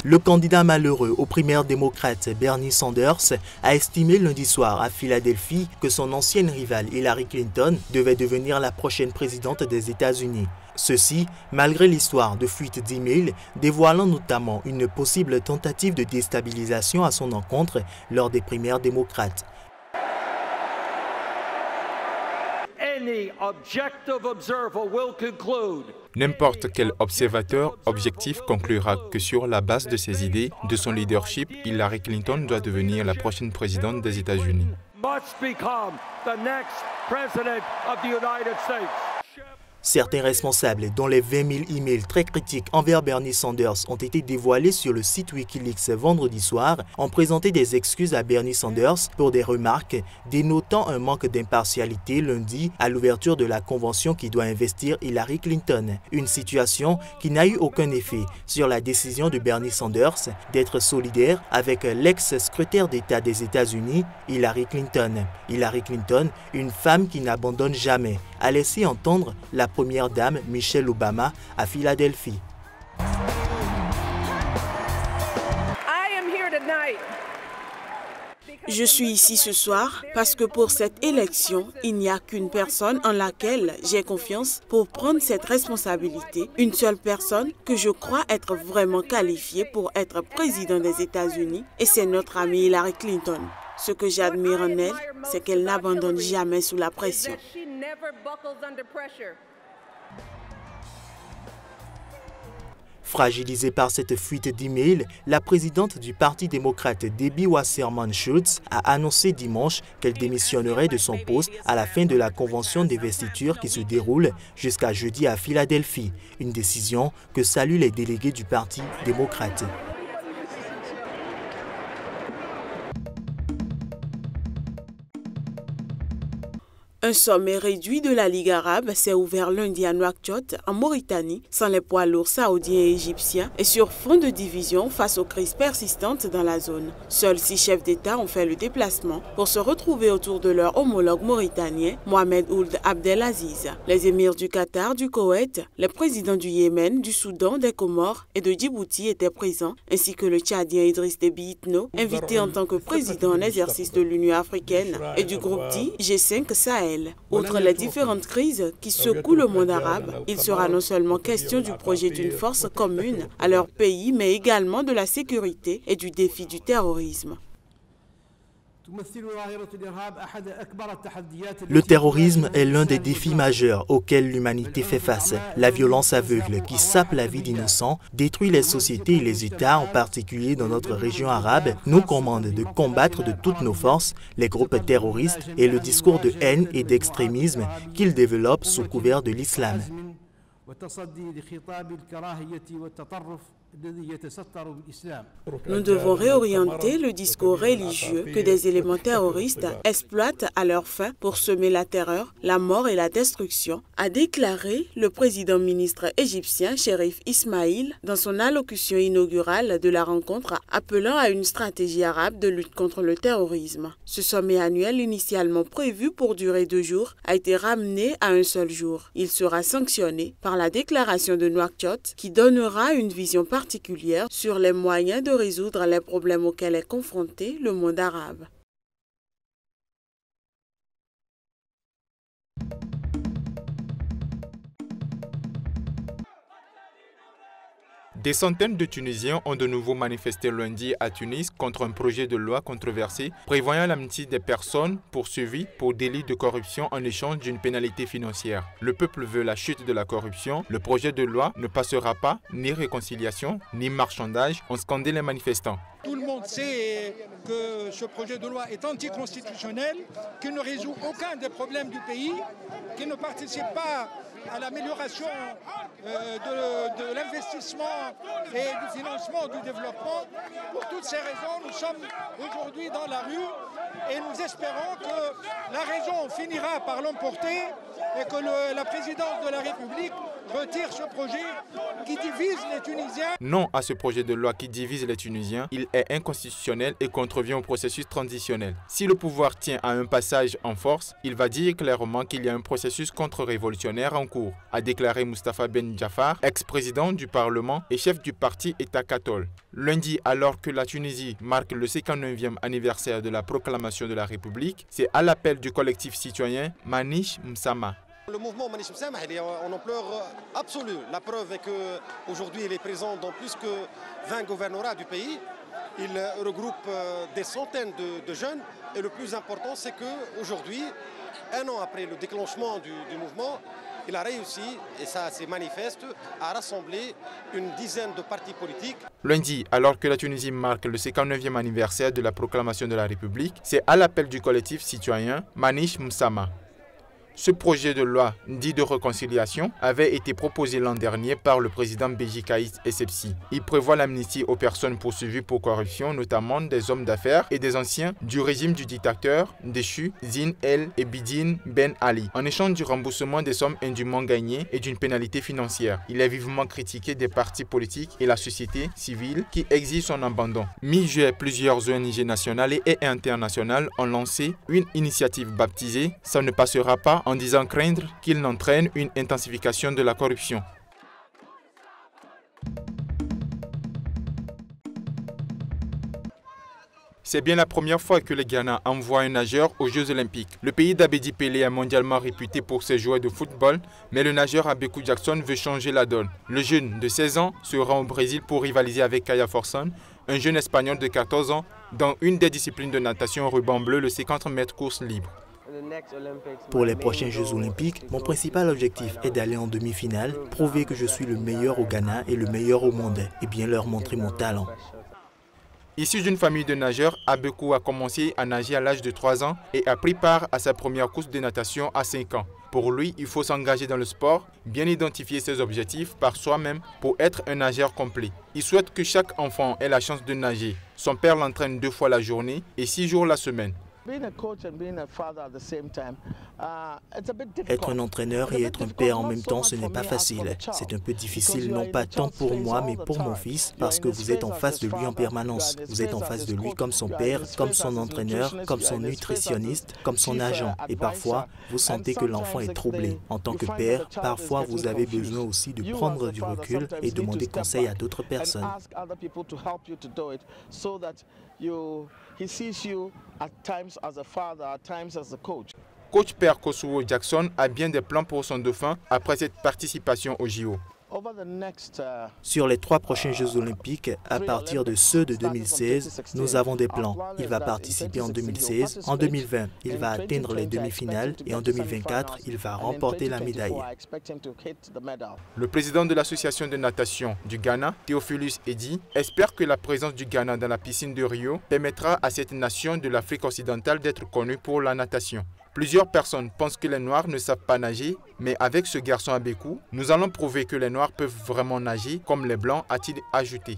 Le candidat malheureux aux primaires démocrates Bernie Sanders a estimé lundi soir à Philadelphie que son ancienne rivale Hillary Clinton devait devenir la prochaine présidente des États-Unis. Ceci, malgré l'histoire de fuite d'emails dévoilant notamment une possible tentative de déstabilisation à son encontre lors des primaires démocrates. N'importe quel observateur objectif conclura que sur la base de ses idées, de son leadership, Hillary Clinton doit devenir la prochaine présidente des États-Unis. Certains responsables, dont les 20 000 emails très critiques envers Bernie Sanders ont été dévoilés sur le site Wikileaks vendredi soir, ont présenté des excuses à Bernie Sanders pour des remarques dénotant un manque d'impartialité lundi à l'ouverture de la convention qui doit investir Hillary Clinton. Une situation qui n'a eu aucun effet sur la décision de Bernie Sanders d'être solidaire avec l'ex-secrétaire d'État des États-Unis, Hillary Clinton. Hillary Clinton, une femme qui n'abandonne jamais, a laissé entendre la première dame Michelle Obama à Philadelphie. Je suis ici ce soir parce que pour cette élection, il n'y a qu'une personne en laquelle j'ai confiance pour prendre cette responsabilité. Une seule personne que je crois être vraiment qualifiée pour être président des États-Unis, et c'est notre amie Hillary Clinton. Ce que j'admire en elle, c'est qu'elle n'abandonne jamais sous la pression. Fragilisée par cette fuite d'emails, la présidente du Parti démocrate Debbie Wasserman Schultz a annoncé dimanche qu'elle démissionnerait de son poste à la fin de la convention d'investiture qui se déroule jusqu'à jeudi à Philadelphie, une décision que saluent les délégués du Parti démocrate. Un sommet réduit de la Ligue arabe s'est ouvert lundi à Nouakchott, en Mauritanie, sans les poids lourds saoudiens et égyptiens, et sur fond de division face aux crises persistantes dans la zone. Seuls 6 chefs d'État ont fait le déplacement pour se retrouver autour de leur homologue mauritanien, Mohamed Ould Abdelaziz. Les émirs du Qatar, du Koweït, les présidents du Yémen, du Soudan, des Comores et de Djibouti étaient présents, ainsi que le Tchadien Idriss Déby Itno, invité en tant que président en exercice de l'Union africaine et du groupe dit G5 Sahel. Outre les différentes crises qui secouent le monde arabe, il sera non seulement question du projet d'une force commune à leur pays, mais également de la sécurité et du défi du terrorisme. Le terrorisme est l'un des défis majeurs auxquels l'humanité fait face. La violence aveugle qui sape la vie d'innocents, détruit les sociétés et les États, en particulier dans notre région arabe, nous commande de combattre de toutes nos forces les groupes terroristes et le discours de haine et d'extrémisme qu'ils développent sous couvert de l'islam. Nous devons réorienter le discours religieux que des éléments terroristes exploitent à leur fin pour semer la terreur, la mort et la destruction, a déclaré le président ministre égyptien Chérif Ismaïl dans son allocution inaugurale de la rencontre, appelant à une stratégie arabe de lutte contre le terrorisme. Ce sommet annuel initialement prévu pour durer 2 jours a été ramené à un seul jour. Il sera sanctionné par la déclaration de Nouakchott qui donnera une vision particulière sur les moyens de résoudre les problèmes auxquels est confronté le monde arabe. Des centaines de Tunisiens ont de nouveau manifesté lundi à Tunis contre un projet de loi controversé prévoyant l'amnistie des personnes poursuivies pour délit de corruption en échange d'une pénalité financière. Le peuple veut la chute de la corruption. Le projet de loi ne passera pas ni réconciliation ni marchandage, ont scandé les manifestants. Tout le monde sait que ce projet de loi est anticonstitutionnel, qu'il ne résout aucun des problèmes du pays, qu'il ne participe pas à l'amélioration de l'investissement et du financement du développement. Pour toutes ces raisons, nous sommes aujourd'hui dans la rue et nous espérons que la raison finira par l'emporter et que la présidence de la République retire ce projet qui divise les Tunisiens. Non à ce projet de loi qui divise les Tunisiens, il est inconstitutionnel et contrevient au processus transitionnel. Si le pouvoir tient à un passage en force, il va dire clairement qu'il y a un processus contre-révolutionnaire en cours, a déclaré Moustapha Ben Jaafar, ex-président du Parlement et chef du parti État catholique. Lundi, alors que la Tunisie marque le 59e anniversaire de la proclamation de la République, c'est à l'appel du collectif citoyen Manish Msama. Le mouvement Manish Msama est en ampleur absolue. La preuve est qu'aujourd'hui il est présent dans plus que 20 gouvernorats du pays. Il regroupe des centaines de jeunes et le plus important c'est qu'aujourd'hui, un an après le déclenchement du mouvement, il a réussi, et ça c'est manifeste, à rassembler une dizaine de partis politiques. Lundi, alors que la Tunisie marque le 59e anniversaire de la proclamation de la République, c'est à l'appel du collectif citoyen Manish Msama. Ce projet de loi dit de réconciliation avait été proposé l'an dernier par le président Béji Caïd Essebsi. Il prévoit l'amnistie aux personnes poursuivies pour corruption, notamment des hommes d'affaires et des anciens du régime du dictateur déchu Zine El Ebidine Ben Ali, en échange du remboursement des sommes indûment gagnées et d'une pénalité financière. Il est vivement critiqué des partis politiques et la société civile qui exigent son abandon. Mi-juillet, plusieurs ONG nationales et internationales ont lancé une initiative baptisée « Ça ne passera pas » en disant craindre qu'il n'entraîne une intensification de la corruption. C'est bien la première fois que le Ghana envoie un nageur aux Jeux Olympiques. Le pays d'Abedi Pelé est mondialement réputé pour ses joueurs de football, mais le nageur Abekou Jackson veut changer la donne. Le jeune de 16 ans se rend au Brésil pour rivaliser avec Kaya Forson, un jeune espagnol de 14 ans, dans une des disciplines de natation ruban bleu, le 50 mètres course libre. Pour les prochains Jeux Olympiques, mon principal objectif est d'aller en demi-finale, prouver que je suis le meilleur au Ghana et le meilleur au monde, et bien leur montrer mon talent. Issu d'une famille de nageurs, Abekou a commencé à nager à l'âge de 3 ans et a pris part à sa première course de natation à 5 ans. Pour lui, il faut s'engager dans le sport, bien identifier ses objectifs par soi-même pour être un nageur complet. Il souhaite que chaque enfant ait la chance de nager. Son père l'entraîne 2 fois la journée et 6 jours la semaine. Être un entraîneur et être un père en même temps, ce n'est pas facile. C'est un peu difficile, non pas tant pour moi, mais pour mon fils, parce que vous êtes en face de lui en permanence. Vous êtes en face de lui comme son père, comme son entraîneur, comme son nutritionniste, comme son agent. Et parfois, vous sentez que l'enfant est troublé. En tant que père, parfois vous avez besoin aussi de prendre du recul et demander conseil à d'autres personnes. Coach Père Kosuo Jackson a bien des plans pour son dauphin après cette participation au JO. Sur les 3 prochains Jeux Olympiques, à partir de ceux de 2016, nous avons des plans. Il va participer en 2016, en 2020, il va atteindre les demi-finales et en 2024, il va remporter la médaille. Le président de l'association de natation du Ghana, Théophilus Edi, espère que la présence du Ghana dans la piscine de Rio permettra à cette nation de l'Afrique occidentale d'être connue pour la natation. Plusieurs personnes pensent que les Noirs ne savent pas nager, mais avec ce garçon Abekou, nous allons prouver que les Noirs peuvent vraiment nager comme les Blancs, a-t-il ajouté.